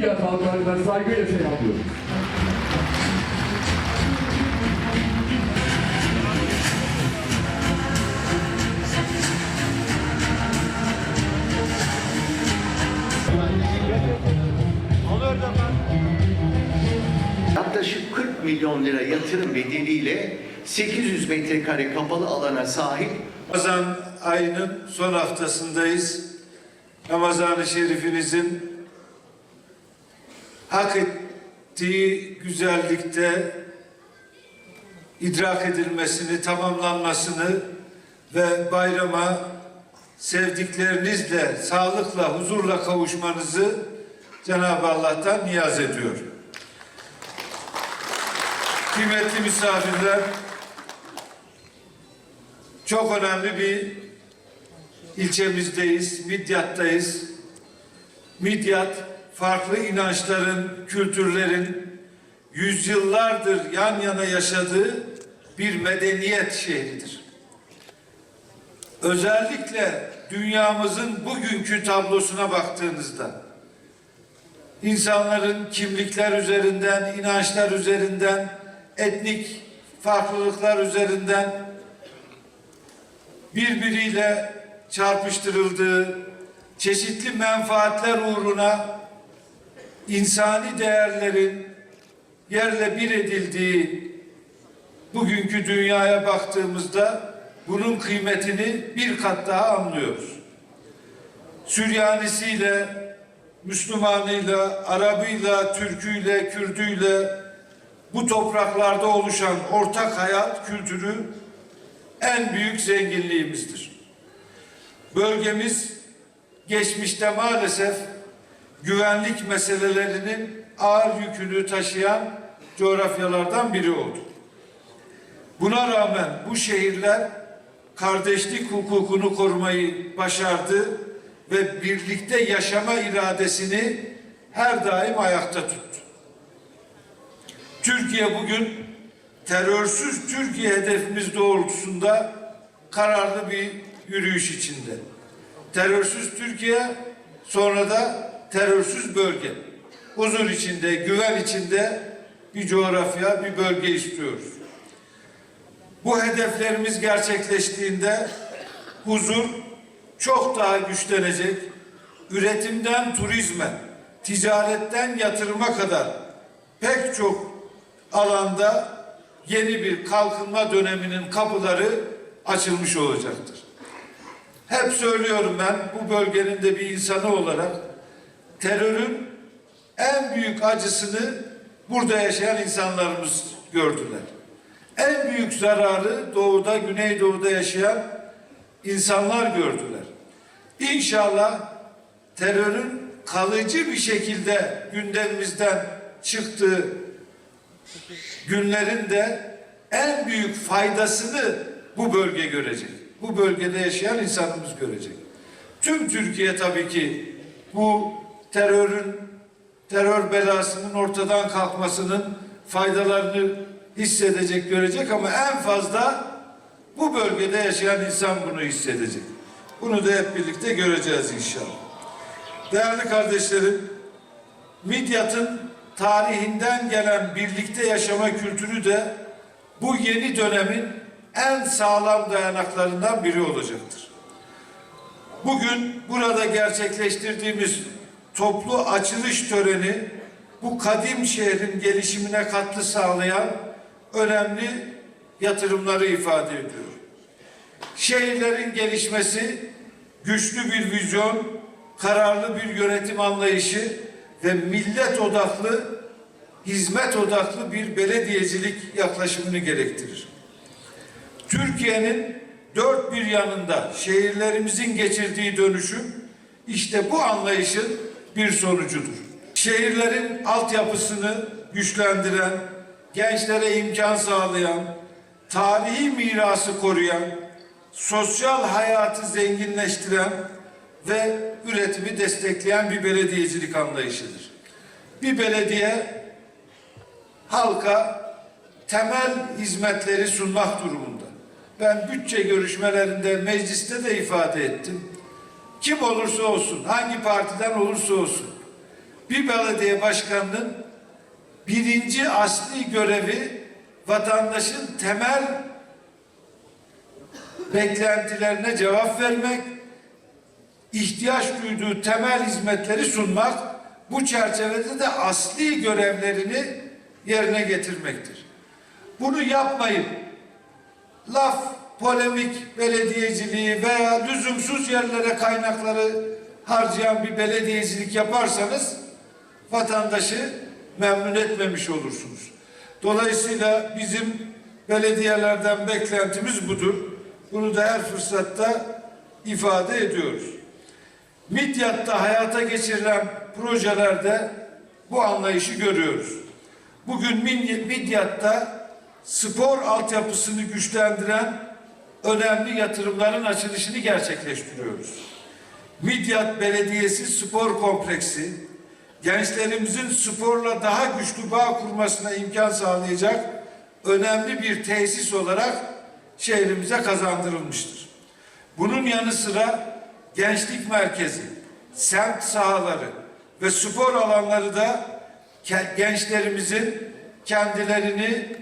Midyat halklarından saygıyla selamlıyorum. Yaklaşık 40 milyon lira yatırım bedeliyle 800 metrekare kapalı alana sahip. Ramazan ayının son haftasındayız. Ramazan-ı Şerifimizin hak ettiği güzellikte idrak edilmesini, tamamlanmasını ve bayrama sevdiklerinizle, sağlıkla, huzurla kavuşmanızı Cenab-ı Allah'tan niyaz ediyor. Kıymetli misafirler, çok önemli bir ilçemizdeyiz, Midyat'tayız. Midyat, farklı inançların, kültürlerin yüzyıllardır yan yana yaşadığı bir medeniyet şehridir. Özellikle dünyamızın bugünkü tablosuna baktığınızda, insanların kimlikler üzerinden, inançlar üzerinden, etnik farklılıklar üzerinden birbiriyle çarpıştırıldığı, çeşitli menfaatler uğruna insani değerlerin yerle bir edildiği bugünkü dünyaya baktığımızda bunun kıymetini bir kat daha anlıyoruz. Süryanisiyle, Müslümanıyla, Arabıyla, Türküyle, Kürdüyle bu topraklarda oluşan ortak hayat kültürü en büyük zenginliğimizdir. Bölgemiz geçmişte maalesef güvenlik meselelerinin ağır yükünü taşıyan coğrafyalardan biri oldu. Buna rağmen bu şehirler kardeşlik hukukunu korumayı başardı ve birlikte yaşama iradesini her daim ayakta tuttu. Türkiye bugün terörsüz Türkiye hedefimiz doğrultusunda kararlı bir yürüyüş içinde. Terörsüz Türkiye, sonra da terörsüz bölge. Huzur içinde, güven içinde bir coğrafya, bir bölge istiyoruz. Bu hedeflerimiz gerçekleştiğinde huzur çok daha güçlenecek. Üretimden turizme, ticaretten yatırıma kadar pek çok alanda yeni bir kalkınma döneminin kapıları açılmış olacaktır. Hep söylüyorum, ben bu bölgenin de bir insanı olarak terörün en büyük acısını burada yaşayan insanlarımız gördüler. En büyük zararı doğuda, güneydoğuda yaşayan insanlar gördüler. İnşallah terörün kalıcı bir şekilde gündemimizden çıktığı günlerin de en büyük faydasını bu bölge görecek. Bu bölgede yaşayan insanımız görecek. Tüm Türkiye tabii ki bu terör belasının ortadan kalkmasının faydalarını hissedecek, görecek, ama en fazla bu bölgede yaşayan insan bunu hissedecek. Bunu da hep birlikte göreceğiz inşallah. Değerli kardeşlerim, Midyat'ın tarihinden gelen birlikte yaşama kültürü de bu yeni dönemin en sağlam dayanaklarından biri olacaktır. Bugün burada gerçekleştirdiğimiz toplu açılış töreni bu kadim şehrin gelişimine katkı sağlayan önemli yatırımları ifade ediyor. Şehirlerin gelişmesi, güçlü bir vizyon, kararlı bir yönetim anlayışı ve millet odaklı, hizmet odaklı bir belediyecilik yaklaşımını gerektirir. Türkiye'nin dört bir yanında şehirlerimizin geçirdiği dönüşüm işte bu anlayışın bir sonucudur. Şehirlerin altyapısını güçlendiren, gençlere imkan sağlayan, tarihi mirası koruyan, sosyal hayatı zenginleştiren ve üretimi destekleyen bir belediyecilik anlayışıdır. Bir belediye halka temel hizmetleri sunmak durumunda. Ben bütçe görüşmelerinde, mecliste de ifade ettim. Kim olursa olsun, hangi partiden olursa olsun, Bir belediye başkanının birinci asli görevi vatandaşın temel beklentilerine cevap vermek, ihtiyaç duyduğu temel hizmetleri sunmak, bu çerçevede de asli görevlerini yerine getirmektir. Bunu yapmayıp laf, polemik belediyeciliği veya lüzumsuz yerlere kaynakları harcayan bir belediyecilik yaparsanız vatandaşı memnun etmemiş olursunuz. Dolayısıyla bizim belediyelerden beklentimiz budur. Bunu da her fırsatta ifade ediyoruz. Midyat'ta hayata geçirilen projelerde bu anlayışı görüyoruz. Bugün Midyat'ta spor altyapısını güçlendiren önemli yatırımların açılışını gerçekleştiriyoruz. Midyat Belediyesi Spor Kompleksi, gençlerimizin sporla daha güçlü bağ kurmasına imkan sağlayacak önemli bir tesis olarak şehrimize kazandırılmıştır. Bunun yanı sıra gençlik merkezi, semt sahaları ve spor alanları da gençlerimizin kendilerini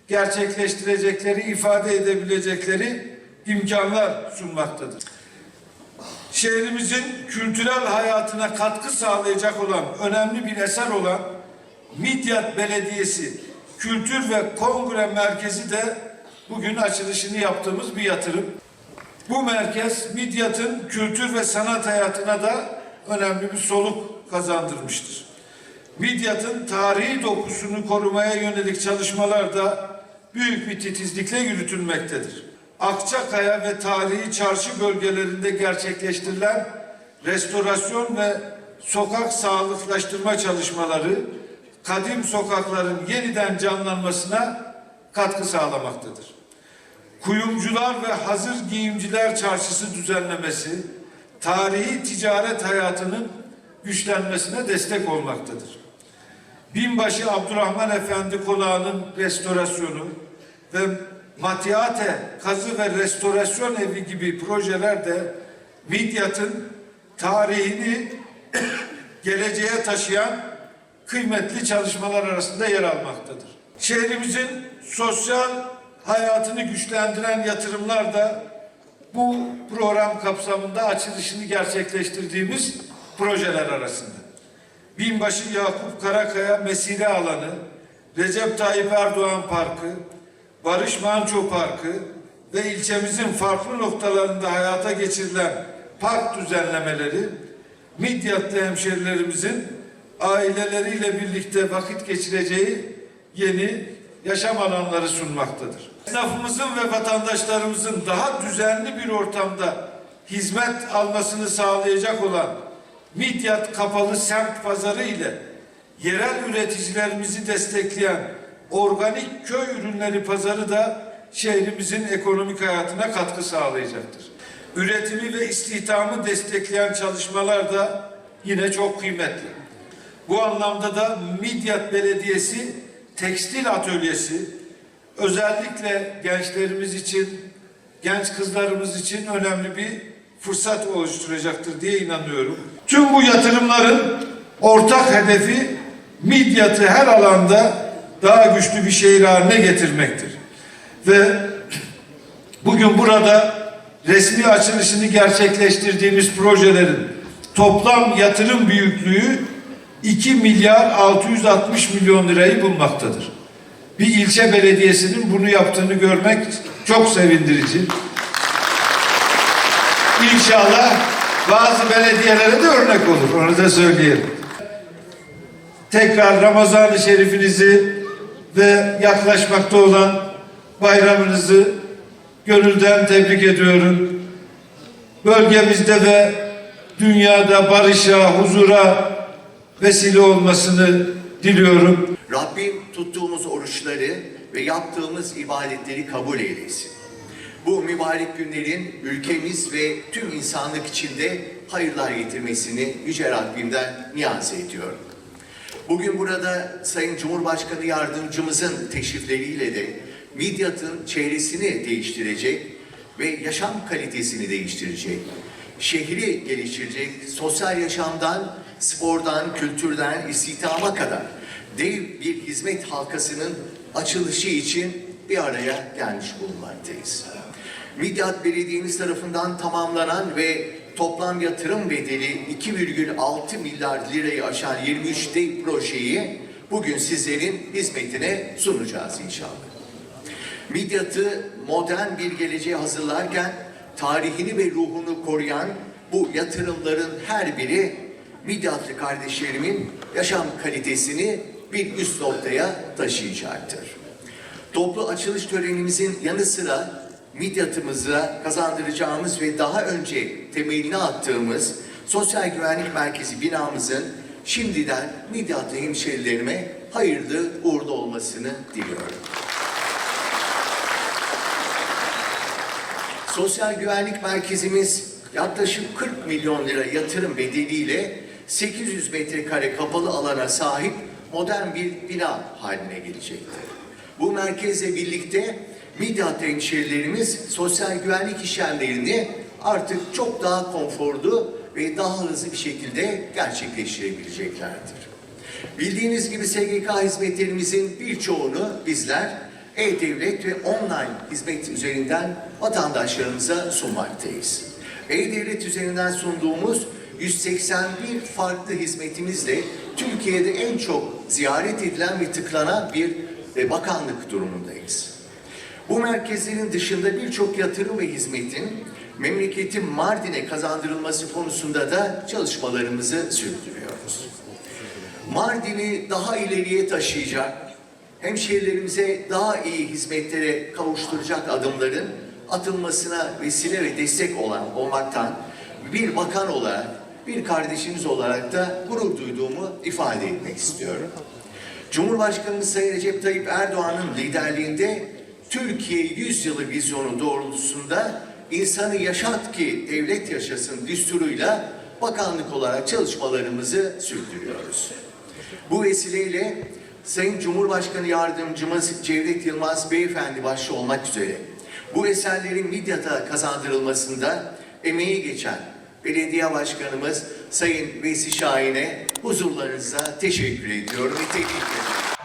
gerçekleştirecekleri, ifade edebilecekleri imkanlar sunmaktadır. Şehrimizin kültürel hayatına katkı sağlayacak olan önemli bir eser olan Midyat Belediyesi Kültür ve Kongre Merkezi de bugün açılışını yaptığımız bir yatırım. Bu merkez Midyat'ın kültür ve sanat hayatına da önemli bir soluk kazandırmıştır. Midyat'ın tarihi dokusunu korumaya yönelik çalışmalar da büyük bir titizlikle yürütülmektedir. Akçakaya ve tarihi çarşı bölgelerinde gerçekleştirilen restorasyon ve sokak sağlıklaştırma çalışmaları kadim sokakların yeniden canlanmasına katkı sağlamaktadır. Kuyumcular ve hazır giyimciler çarşısı düzenlemesi tarihi ticaret hayatının güçlenmesine destek olmaktadır. Binbaşı Abdurrahman Efendi Konağı'nın restorasyonu ve Matiate Kazı ve Restorasyon Evi gibi projeler de Midyat'ın tarihini geleceğe taşıyan kıymetli çalışmalar arasında yer almaktadır. Şehrimizin sosyal hayatını güçlendiren yatırımlar da bu program kapsamında açılışını gerçekleştirdiğimiz projeler arasında. Binbaşı Yakup Karakaya Mesire Alanı, Recep Tayyip Erdoğan Parkı, Barış Manço Parkı ve ilçemizin farklı noktalarında hayata geçirilen park düzenlemeleri Midyatlı hemşerilerimizin aileleriyle birlikte vakit geçireceği yeni yaşam alanları sunmaktadır. Esnafımızın ve vatandaşlarımızın daha düzenli bir ortamda hizmet almasını sağlayacak olan Midyat Kapalı Semt Pazarı ile yerel üreticilerimizi destekleyen organik köy ürünleri pazarı da şehrimizin ekonomik hayatına katkı sağlayacaktır. Üretimi ve istihdamı destekleyen çalışmalar da yine çok kıymetli. Bu anlamda da Midyat Belediyesi Tekstil Atölyesi özellikle gençlerimiz için, genç kızlarımız için önemli bir fırsat oluşturacaktır diye inanıyorum. Tüm bu yatırımların ortak hedefi Midyat'ı her alanda daha güçlü bir şehir haline getirmektir. Ve bugün burada resmi açılışını gerçekleştirdiğimiz projelerin toplam yatırım büyüklüğü 2 milyar 660 milyon lirayı bulmaktadır. Bir ilçe belediyesinin bunu yaptığını görmek çok sevindirici. İnşallah bazı belediyelere de örnek olur. Onu da söyleyelim. Tekrar Ramazan-ı Şerifinizi ve yaklaşmakta olan bayramınızı gönülden tebrik ediyorum. Bölgemizde ve dünyada barışa, huzura vesile olmasını diliyorum. Rabbim tuttuğumuz oruçları ve yaptığımız ibadetleri kabul eylesin. Bu mübarek günlerin ülkemiz ve tüm insanlık içinde hayırlar getirmesini Yüce Rabbimden niyaz ediyorum. Bugün burada Sayın Cumhurbaşkanı Yardımcımızın teşrifleriyle de Midyat'ın çevresini değiştirecek ve yaşam kalitesini değiştirecek, şehri geliştirecek, sosyal yaşamdan spordan, kültürden, istihdama kadar dev bir hizmet halkasının açılışı için bir araya gelmiş bulunmaktayız. Midyat Belediye'miz tarafından tamamlanan ve toplam yatırım bedeli 2,6 milyar lirayı aşan 23 dev projeyi bugün sizlerin hizmetine sunacağız inşallah. Midyat'ı modern bir geleceğe hazırlarken tarihini ve ruhunu koruyan bu yatırımların her biri Midyatlı kardeşlerimin yaşam kalitesini bir üst noktaya taşıyacaktır. Toplu açılış törenimizin yanı sıra Midyat'ımıza kazandıracağımız ve daha önce temelini attığımız Sosyal Güvenlik Merkezi binamızın şimdiden Midyatlı hemşehrilerime hayırlı uğurlu olmasını diliyorum. Sosyal Güvenlik Merkezimiz yaklaşık 40 milyon lira yatırım bedeliyle 800 metrekare kapalı alana sahip modern bir bina haline gelecektir. Bu merkezle birlikte Midyat hemşehrilerimiz sosyal güvenlik işlemlerini artık çok daha konforlu ve daha hızlı bir şekilde gerçekleştirebileceklerdir. Bildiğiniz gibi SGK hizmetlerimizin birçoğunu bizler e-devlet ve online hizmet üzerinden vatandaşlarımıza sunmaktayız. E-devlet üzerinden sunduğumuz 181 farklı hizmetimizle Türkiye'de en çok ziyaret edilen ve tıklanan bir bakanlık durumundayız. Bu merkezlerin dışında birçok yatırım ve hizmetin memleketin Mardin'e kazandırılması konusunda da çalışmalarımızı sürdürüyoruz. Mardin'i daha ileriye taşıyacak, hemşehrilerimize daha iyi hizmetlere kavuşturacak adımların atılmasına vesile ve destek olmaktan bir bakan olarak, bir kardeşiniz olarak da gurur duyduğumu ifade etmek istiyorum. Cumhurbaşkanımız Sayın Recep Tayyip Erdoğan'ın liderliğinde Türkiye 100 yılı vizyonu doğrultusunda insanı yaşat ki devlet yaşasın düsturuyla bakanlık olarak çalışmalarımızı sürdürüyoruz. Bu vesileyle Sayın Cumhurbaşkanı Yardımcımız Cevdet Yılmaz Beyefendi başta olmak üzere bu eserlerin Midyat'a kazandırılmasında emeği geçen Belediye Başkanımız Sayın Veysi Şahin'e huzurlarınıza teşekkür ediyorum ve tebrik ediyorum.